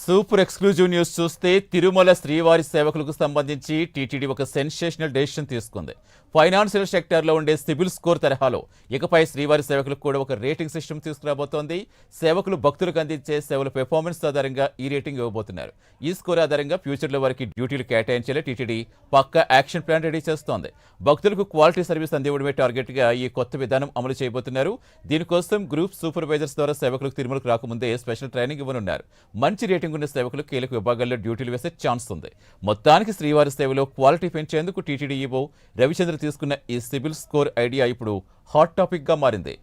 Super exclusive news చూస్తే తిరుమల శ్రీవారి సేవకులకు సంబంధించి టీటీడీ ఒక సెన్సేషనల్ డెసిషన్ తీసుకుంది. ఫైనాన్షియల్ సెక్టార్లో ఉండే సిబిల్ స్కోర్ తరహాలో ఇకపై శ్రీవారి సేవకులకు కూడా ఒక రేటింగ్ సిస్టమ్ తీసుకురాబోతోంది. సేవకులు భక్తులకు అందించే సేవల పెర్ఫార్మెన్స్ ఆధారంగా ఈ రేటింగ్ ఇవ్వబోతున్నారు. ఈ స్కోర్ ఆధారంగా ఫ్యూచర్లో వారికి డ్యూటీలు కేటాయించేలా టీటీడీ పక్కా యాక్షన్ ప్లాన్ రెడీ చేస్తోంది. భక్తులకు క్వాలిటీ సర్వీస్ అందివ్వడమే టార్గెట్గా ఈ కొత్త విధానం అమలు చేయబోతున్నారు. దీనికోసం గ్రూప్ సూపర్వైజర్స్ ద్వారా సేవకులకు తిరుమలకు రాకముందే స్పెషల్ ట్రైనింగ్ ఇవ్వనున్నారు. మంచి రేటింగ్ ఉన్న సేవకులు కీలక విభాగాల్లో డ్యూటీలు వేసే ఛాన్స్ ఉంది. మొత్తానికి శ్రీవారి సేవలో క్వాలిటీ పెంచేందుకు టీటీడీ ఈవో రవిచంద్ర తీసుకున్న ఈ సిబిల్ స్కోర్ ఐడియా ఇప్పుడు హాట్ టాపిక్ గా మారింది.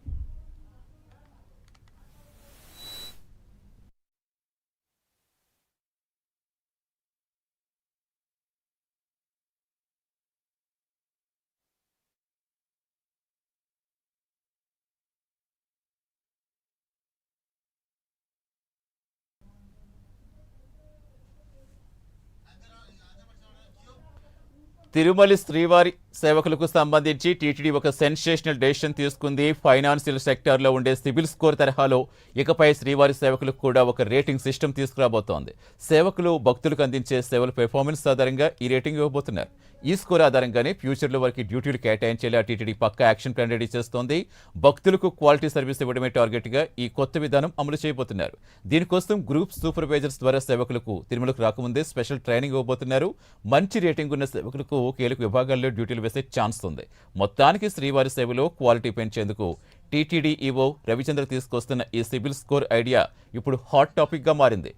తిరుమల శ్రీవారి సేవకులకు సంబంధించి టీటీడీ ఒక సెన్సేషనల్ డెసిషన్ తీసుకుంది. ఫైనాన్షియల్ సెక్టార్లో ఉండే సిబిల్ స్కోర్ తరహాలో ఇకపై శ్రీవారి సేవకులకు కూడా ఒక రేటింగ్ సిస్టమ్ తీసుకురాబోతోంది. సేవకులు భక్తులకు అందించే సేవల పెర్ఫార్మెన్స్ ఆధారంగా ఈ రేటింగ్ ఇవ్వబోతున్నారు. ఈ స్కోర్ ఆధారంగానే ఫ్యూచర్లో వారికి డ్యూటీలు కేటాయించేలా టీటీడీ పక్కా యాక్షన్ ప్లాన్ రెడీ చేస్తోంది. భక్తులకు క్వాలిటీ సర్వీస్ ఇవ్వడమే టార్గెట్గా ఈ కొత్త విధానం అమలు చేయబోతున్నారు. దీనికోసం గ్రూప్ సూపర్వైజర్స్ ద్వారా సేవకులకు తిరుమలకు రాకముందే స్పెషల్ ట్రైనింగ్ ఇవ్వబోతున్నారు. మంచి రేటింగ్ ఉన్న సేవకులకు కీలక విభాగాల్లో డ్యూటీలు వేసే ఛాన్స్ ఉంది. మొత్తానికి శ్రీవారి సేవలో క్వాలిటీ పెంచేందుకు టీటీడీ ఈవో రవిచంద్ర తీసుకొస్తున్న ఈ సిబిల్ స్కోర్ ఐడియా ఇప్పుడు హాట్ టాపిక్ గా మారింది.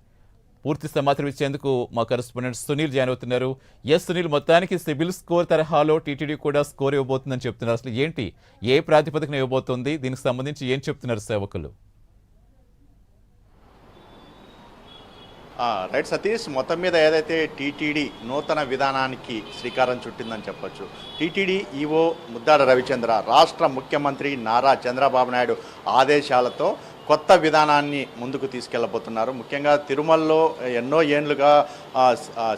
పూర్తి సమాచారం ఇచ్చేందుకు మా కరెస్పాండెంట్ సునీల్ జాయిన్ అవుతున్నారు. సునీల్, మొత్తానికి సిబిల్ స్కోర్ తరహాలో టీటీడీ కూడా స్కోర్ ఇవ్వబోతుందని చెప్తున్నారు. అసలు ఏంటి, ఏ ప్రాతిపదికన ఇవ్వబోతోంది, దీనికి సంబంధించి ఏం చెప్తున్నారు సేవకులు? రైట్ సతీష్, మొత్తం మీద ఏదైతే టీటీడీ నూతన విధానానికి శ్రీకారం చుట్టిందని చెప్పొచ్చు. టీటీడీ ఈవో ముద్దాడ రవిచంద్ర రాష్ట్ర ముఖ్యమంత్రి నారా చంద్రబాబు నాయుడు ఆదేశాలతో కొత్త విధానాన్ని ముందుకు తీసుకెళ్లబోతున్నారు. ముఖ్యంగా తిరుమలలో ఎన్నో ఏండ్లుగా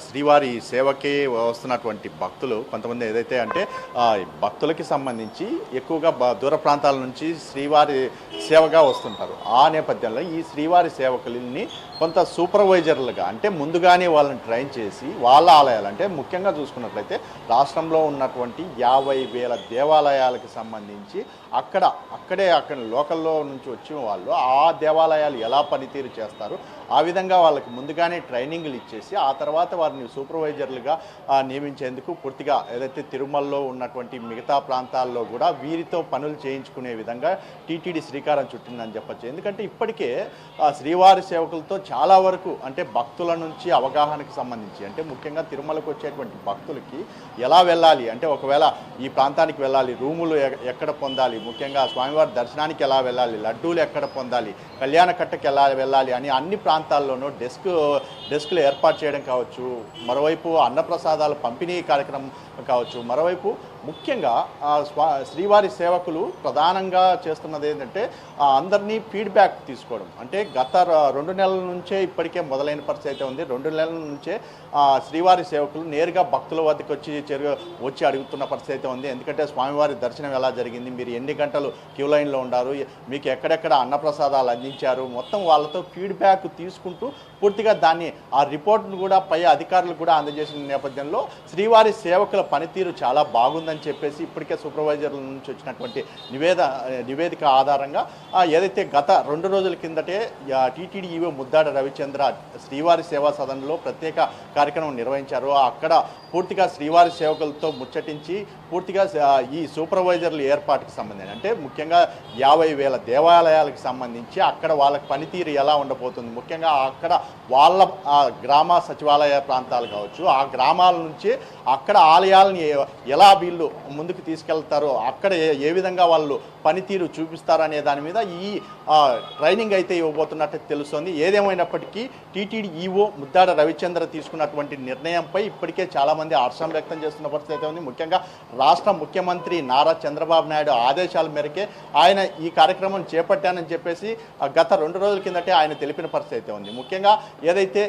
శ్రీవారి సేవకి వస్తున్నటువంటి భక్తులు కొంతమంది ఏదైతే అంటే భక్తులకి సంబంధించి ఎక్కువగా దూర ప్రాంతాల నుంచి శ్రీవారి సేవగా వస్తుంటారు. ఆ నేపథ్యంలో ఈ శ్రీవారి సేవకుల్ని కొంత సూపర్వైజర్లుగా అంటే ముందుగానే వాళ్ళని ట్రైన్ చేసి వాళ్ళ ఆలయాలు అంటే ముఖ్యంగా చూసుకున్నట్లయితే రాష్ట్రంలో ఉన్నటువంటి 50,000 దేవాలయాలకు సంబంధించి అక్కడే లోకల్లో నుంచి వచ్చిన వాళ్ళు ఆ దేవాలయాలు ఎలా పనితీరు చేస్తారు ఆ విధంగా వాళ్ళకి ముందుగానే ట్రైనింగ్లు ఇచ్చేసి ఆ తర్వాత వారిని సూపర్వైజర్లుగా నియమించేందుకు పూర్తిగా ఏదైతే తిరుమలలో ఉన్నటువంటి మిగతా ప్రాంతాల్లో కూడా వీరితో పనులు చేయించుకునే విధంగా టీటీడీ శ్రీకారం చుట్టిందని చెప్పచ్చు. ఎందుకంటే ఇప్పటికే శ్రీవారి సేవకులతో చాలా వరకు అంటే భక్తుల నుంచి అవగాహనకు సంబంధించి అంటే ముఖ్యంగా తిరుమలకు వచ్చేటువంటి భక్తులకి ఎలా వెళ్ళాలి అంటే ఒకవేళ ఈ ప్రాంతానికి వెళ్ళాలి, రూములు ఎక్కడ పొందాలి, ముఖ్యంగా స్వామివారి దర్శనానికి ఎలా వెళ్ళాలి, లడ్డూలు ఎక్కడ పొందాలి, కళ్యాణ కట్టకి ఎలా వెళ్ళాలి అని అన్ని ప్రాంతాల్లోనూ డెస్క్లు ఏర్పాటు చేయడం కావచ్చు, మరోవైపు అన్నప్రసాదాల పంపిణీ కార్యక్రమం కావచ్చు, మరోవైపు ముఖ్యంగా శ్రీవారి సేవకులు ప్రధానంగా చేస్తున్నది ఏంటంటే అందరినీ ఫీడ్బ్యాక్ తీసుకోవడం. అంటే గత 2 నెలల నుంచే ఇప్పటికే మొదలైన పరిస్థితి అయితే ఉంది. 2 నెలల నుంచే శ్రీవారి సేవకులు నేరుగా భక్తుల వద్దకు వచ్చి అడుగుతున్న పరిస్థితి అయితే ఉంది. ఎందుకంటే స్వామివారి దర్శనం ఎలా జరిగింది, మీరు ఎన్ని గంటలు క్యూ లైన్లో ఉండారు, మీకు ఎక్కడెక్కడ అన్నప్రసాదాలు అందించారు, మొత్తం వాళ్ళతో ఫీడ్బ్యాక్ తీసుకుంటూ పూర్తిగా దాన్ని ఆ రిపోర్ట్ను కూడా పై అధికారులు కూడా అందజేసిన నేపథ్యంలో శ్రీవారి సేవకుల పనితీరు చాలా బాగుందని చెప్పేసి ఇప్పటికే సూపర్వైజర్ల నుంచి వచ్చినటువంటి నివేదిక ఆధారంగా ఏదైతే గత 2 రోజుల కిందటే టీటీడీ ఈవో ముద్దాడ రవిచంద్ర శ్రీవారి సేవా సదన్లో ప్రత్యేక కార్యక్రమం నిర్వహించారు. అక్కడ పూర్తిగా శ్రీవారి సేవకులతో ముచ్చటించి పూర్తిగా ఈ సూపర్వైజర్ల ఏర్పాటుకి సంబంధించి అంటే ముఖ్యంగా 50,000 దేవాలయాలకు సంబంధించి అక్కడ వాళ్ళకి పనితీరు ఎలా ఉండబోతుంది, ముఖ్యంగా అక్కడ వాళ్ళ గ్రామ సచివాలయ ప్రాంతాలు కావచ్చు, ఆ గ్రామాల నుంచి అక్కడ ఆలయాలను ఎలా వీళ్ళు ముందుకు తీసుకెళ్తారో అక్కడ ఏ విధంగా వాళ్ళు పనితీరు చూపిస్తారు అనే దాని మీద ఈ ట్రైనింగ్ అయితే ఇవ్వబోతున్నట్టు తెలుస్తోంది. ఏదేమైనప్పటికీ టీటీడీ ఈవో ముద్దాడ రవిచంద్ర తీసుకున్నటువంటి నిర్ణయంపై ఇప్పటికే చాలామంది హర్షం వ్యక్తం చేస్తున్న పరిస్థితి అయితే ఉంది. ముఖ్యంగా రాష్ట్ర ముఖ్యమంత్రి నారా చంద్రబాబు నాయుడు ఆదేశాల మేరకే ఆయన ఈ కార్యక్రమం చేపట్టానని చెప్పేసి గత 2 రోజుల కిందటే ఆయన తెలిపిన పరిస్థితి అయితే ఉంది. ముఖ్యంగా ఏదైతే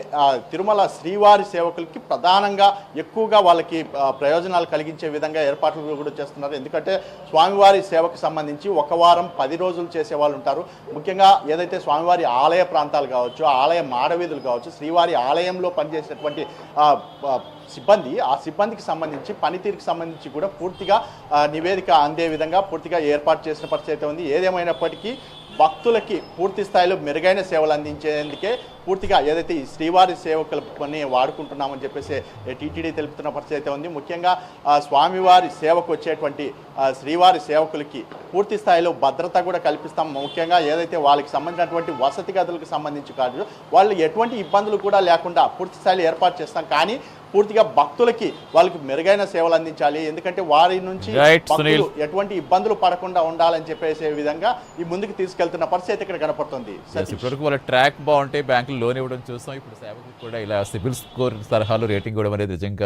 తిరుమల శ్రీవారి సేవకులకి ప్రధానంగా ఎక్కువగా వాళ్ళకి ప్రయోజనాలు కలిగించే విధంగా ఏర్పాట్లు కూడా చేస్తున్నారు. ఎందుకంటే స్వామివారి సేవకు సంబంధించి 1 వారం 10 రోజులు చేసే వాళ్ళు ఉంటారు. ముఖ్యంగా ఏదైతే స్వామివారి ఆలయ ప్రాంతాలు కావచ్చు, ఆలయ మాడవీధులు కావచ్చు, శ్రీవారి ఆలయంలో పనిచేసేటువంటి సిబ్బంది, ఆ సిబ్బందికి సంబంధించి పనితీరుకి సంబంధించి కూడా పూర్తిగా నివేదిక అందే విధంగా పూర్తిగా ఏర్పాటు చేసిన పరిస్థితి అయితే ఉంది. ఏదేమైనప్పటికీ భక్తులకి పూర్తి స్థాయిలో మెరుగైన సేవలు అందించేందుకే పూర్తిగా ఏదైతే ఈ శ్రీవారి సేవకులని వాడుకుంటున్నామని చెప్పేసి టీటీడీ తెలుపుతున్న పరిస్థితి అయితే ఉంది. ముఖ్యంగా స్వామివారి సేవకు వచ్చేటువంటి శ్రీవారి సేవకులకి పూర్తి స్థాయిలో భద్రత కూడా కల్పిస్తాం. ముఖ్యంగా ఏదైతే వాళ్ళకి సంబంధించినటువంటి వసతి గదులకు సంబంధించి కాదు, వాళ్ళు ఎటువంటి ఇబ్బందులు కూడా లేకుండా పూర్తి స్థాయిలో ఏర్పాటు చేస్తాం. కానీ పూర్తిగా భక్తులకి వాళ్ళకి మెరుగైన సేవలు అందించాలి. ఎందుకంటే వారి నుంచి భక్తులు ఎటువంటి ఇబ్బందులు పడకుండా ఉండాలని చెప్పేసే విధంగా ఈ ముందుకు తీసుకెళ్తున్న పరిస్థితి ఇక్కడ కనపడుతుంది. ఇప్పటివరకు వాళ్ళ ట్రాక్ బాగుంటే బ్యాంకులు లోన్ ఇవ్వడం చూస్తాం. ఇప్పుడు సేవకులు కూడా ఇలా సిబిల్ స్కోర్ తరహాలో రేటింగ్ ఇవ్వడం అనేది నిజంగా